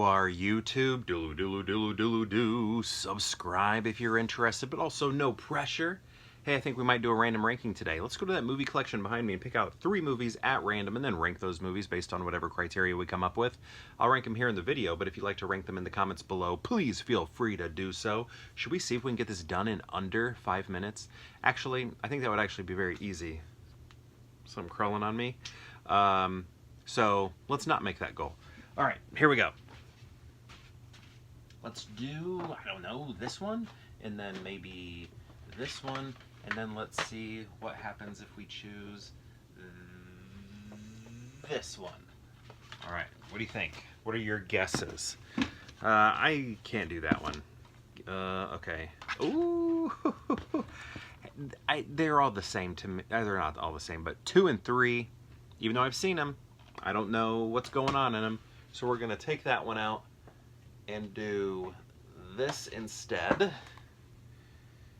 to our YouTube. Do. Subscribe if you're interested, but also no pressure. Hey, I think we might do a random ranking today. Let's go to that movie collection behind me and pick out 3 movies at random and then rank those movies based on whatever criteria we come up with. I'll rank them here in the video, but if you'd like to rank them in the comments below, please feel free to do so. Should we see if we can get this done in under 5 minutes? Actually, I think that would actually be very easy. Some crawling on me. So let's not make that goal. All right, here we go. Let's do, I don't know, this one, and then maybe this one, and then let's see what happens if we choose this one. All right, what do you think? What are your guesses? I can't do that one. Okay. Ooh. They're all the same to me. They're not all the same, but 2 and 3, even though I've seen them, I don't know what's going on in them. So we're going to take that one out and do this instead.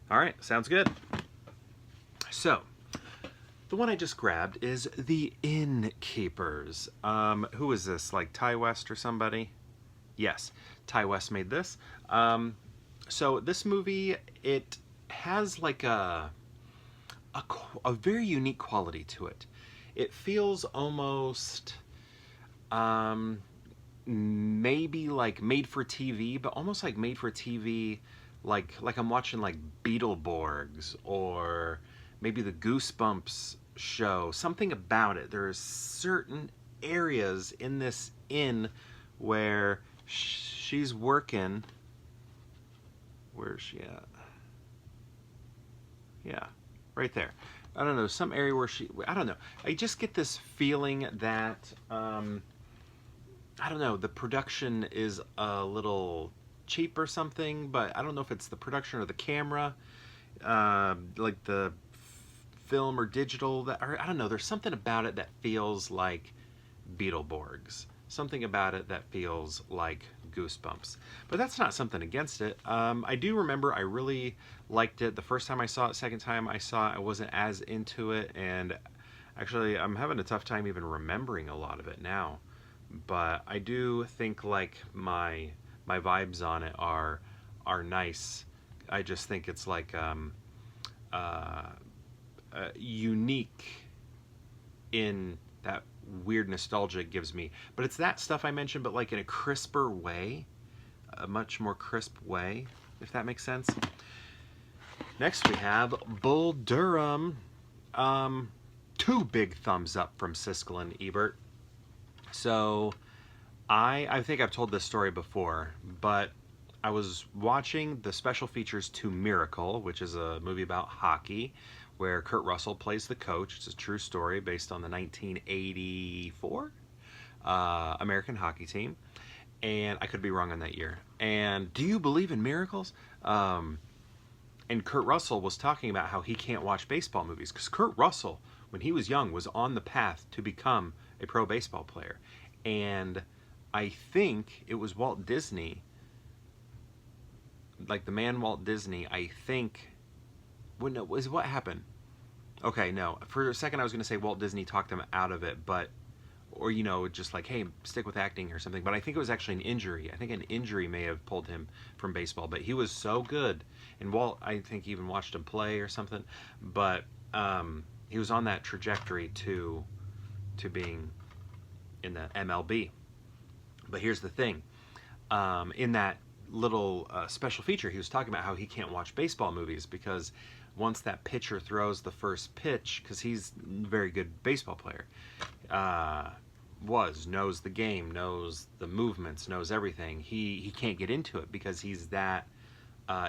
All right, sounds good. So, the one I just grabbed is The Innkeepers. Who is this? Like Ty West or somebody? Yes, Ty West made this. So this movie, it has like a very unique quality to it. It feels almost maybe like made for TV, but almost like made for TV, like I'm watching like Beetleborgs or maybe the Goosebumps show. Something about it. There are certain areas in this inn where she's working. Where is she at? Yeah, right there. I don't know, some area where I don't know. I just get this feeling that, I don't know, the production is a little cheap or something, but I don't know if it's the production or the camera, like the film or digital, or I don't know, there's something about it that feels like Beetleborgs. Something about it that feels like Goosebumps. But that's not something against it. I do remember I really liked it. The first time I saw it, second time I saw it, I wasn't as into it, and actually I'm having a tough time even remembering a lot of it now. But I do think like my vibes on it are nice. I just think it's like unique in that weird nostalgia it gives me. But it's that stuff I mentioned, but like in a crisper way, a much more crisp way, if that makes sense. Next we have Bull Durham. 2 big thumbs up from Siskel and Ebert. So I think I've told this story before, but I was watching the special features to Miracle, which is a movie about hockey, where Kurt Russell plays the coach. It's a true story based on the 1984 American hockey team. And I could be wrong on that year. And do you believe in miracles? And Kurt Russell was talking about how he can't watch baseball movies, because Kurt Russell, when he was young, was on the path to become a pro baseball player. And I think it was Walt Disney, like the man Walt Disney, I think, well, no, what happened? Okay, no, for a second I was going to say Walt Disney talked him out of it, but, or, you know, just like, hey, stick with acting or something, but I think it was actually an injury. I think an injury may have pulled him from baseball, but he was so good, and Walt, I think, even watched him play or something, but he was on that trajectory to being in the MLB. But here's the thing, in that little special feature, he was talking about how he can't watch baseball movies because once that pitcher throws the first pitch, because he's a very good baseball player, knows the game, knows the movements, knows everything, he can't get into it because he's that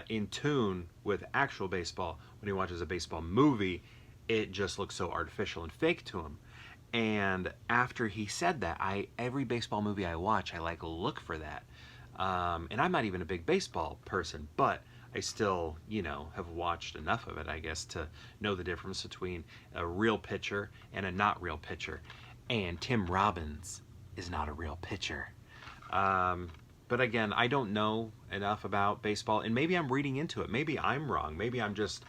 in tune with actual baseball. When he watches a baseball movie, it just looks so artificial and fake to him. And after he said that, every baseball movie I watch, I like look for that. And I'm not even a big baseball person, but I still, you know, have watched enough of it, I guess, to know the difference between a real pitcher and a not real pitcher. And Tim Robbins is not a real pitcher. But again, I don't know enough about baseball, and maybe I'm reading into it. Maybe I'm wrong. Maybe I'm just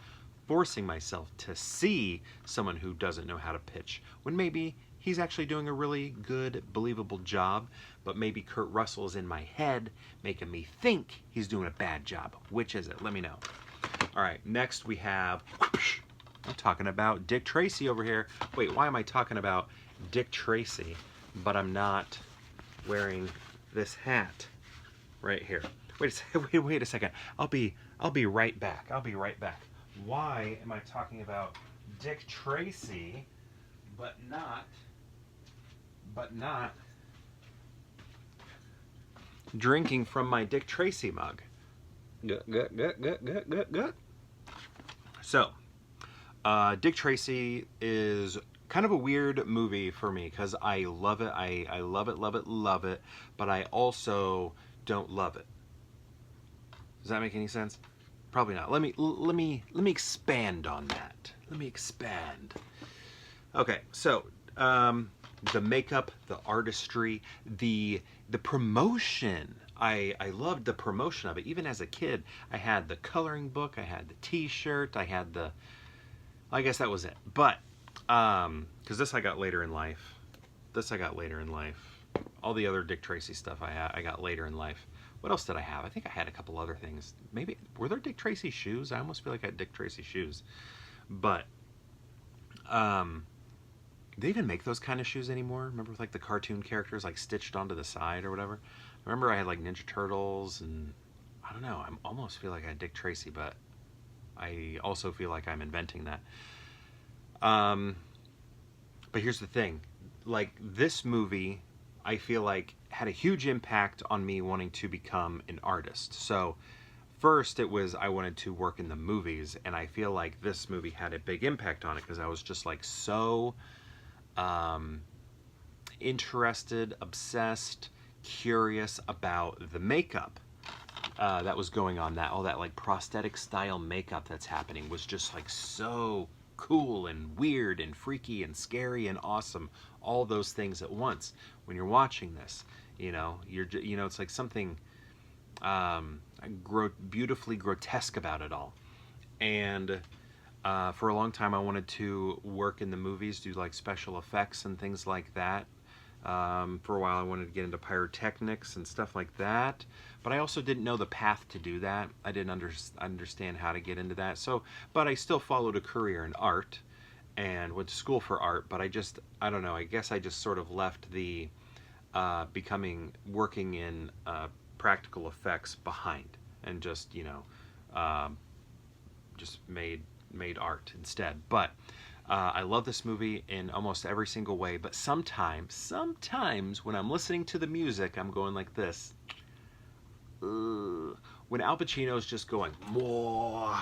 forcing myself to see someone who doesn't know how to pitch, when maybe he's actually doing a really good, believable job, but maybe Kurt Russell is in my head, making me think he's doing a bad job. Which is it? Let me know. All right, next we have, I'm talking about Dick Tracy over here. Wait, why am I talking about Dick Tracy, but I'm not wearing this hat right here? Wait a second. I'll be right back. I'll be right back. Why am I talking about Dick Tracy, but not drinking from my Dick Tracy mug? Good. So, Dick Tracy is kind of a weird movie for me because I love it. I love it, but I also don't love it. Does that make any sense? Probably not. Let me expand on that. Let me expand. Okay, so the makeup, the artistry, the promotion. I loved the promotion of it. Even as a kid, I had the coloring book, I had the T-shirt, I had the. I guess that was it. But because this I got later in life. All the other Dick Tracy stuff I got later in life. What else did I have? I think I had a couple other things. Maybe, were there Dick Tracy shoes? I almost feel like I had Dick Tracy shoes. But, they even make those kind of shoes anymore? Remember with like the cartoon characters like stitched onto the side or whatever? I remember I had like Ninja Turtles and, I don't know, I almost feel like I had Dick Tracy, but I also feel like I'm inventing that. But here's the thing. Like, this movie, I feel like, had a huge impact on me wanting to become an artist. So first it was I wanted to work in the movies, and I feel like this movie had a big impact on it because I was just like so interested, obsessed, curious about the makeup that was going on. That all that like prosthetic style makeup that's happening was just like so cool and weird and freaky and scary and awesome, all those things at once. When you're watching this, it's like something beautifully grotesque about it all. And for a long time I wanted to work in the movies, do like special effects and things like that. For a while I wanted to get into pyrotechnics and stuff like that, but I also didn't know the path to do that. I didn't understand how to get into that. But I still followed a career in art and went to school for art, but I don't know, I guess I just sort of left the working in practical effects behind and just made art instead. But I love this movie in almost every single way, but sometimes when I'm listening to the music, I'm going like this. When Al Pacino's just going, more,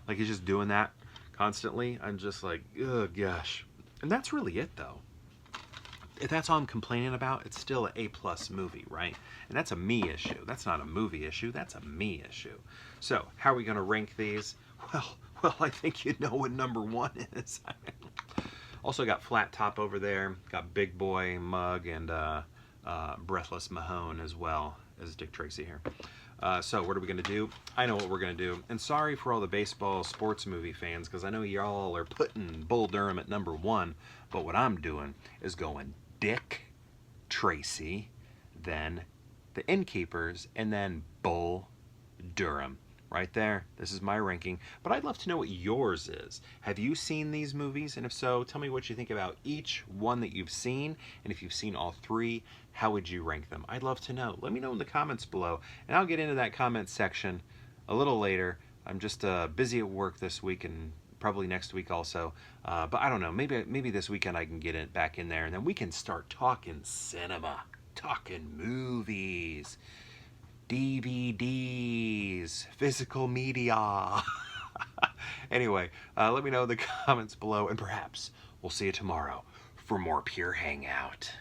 like he's just doing that constantly, I'm just like, oh gosh. And that's really it, though. If that's all I'm complaining about, it's still an A+ movie, right? And that's a me issue. That's not a movie issue. That's a me issue. So, how are we going to rank these? Well, I think you know what number 1 is. Also got Flat Top over there. Got Big Boy mug and Breathless Mahoney as well as Dick Tracy here. So what are we going to do? I know what we're going to do. And sorry for all the baseball sports movie fans, because I know y'all are putting Bull Durham at number 1. But what I'm doing is going Dick Tracy, then the Innkeepers, and then Bull Durham. Right there. This is my ranking. But I'd love to know what yours is. Have you seen these movies? And if so, tell me what you think about each one that you've seen. And if you've seen all 3, how would you rank them? I'd love to know. Let me know in the comments below. And I'll get into that comment section a little later. I'm just busy at work this week and probably next week also. But I don't know. Maybe this weekend I can get it back in there. And then we can start talking cinema. Talking movies. DVDs, physical media. Anyway, let me know in the comments below, and perhaps we'll see you tomorrow for more Pure Hangout.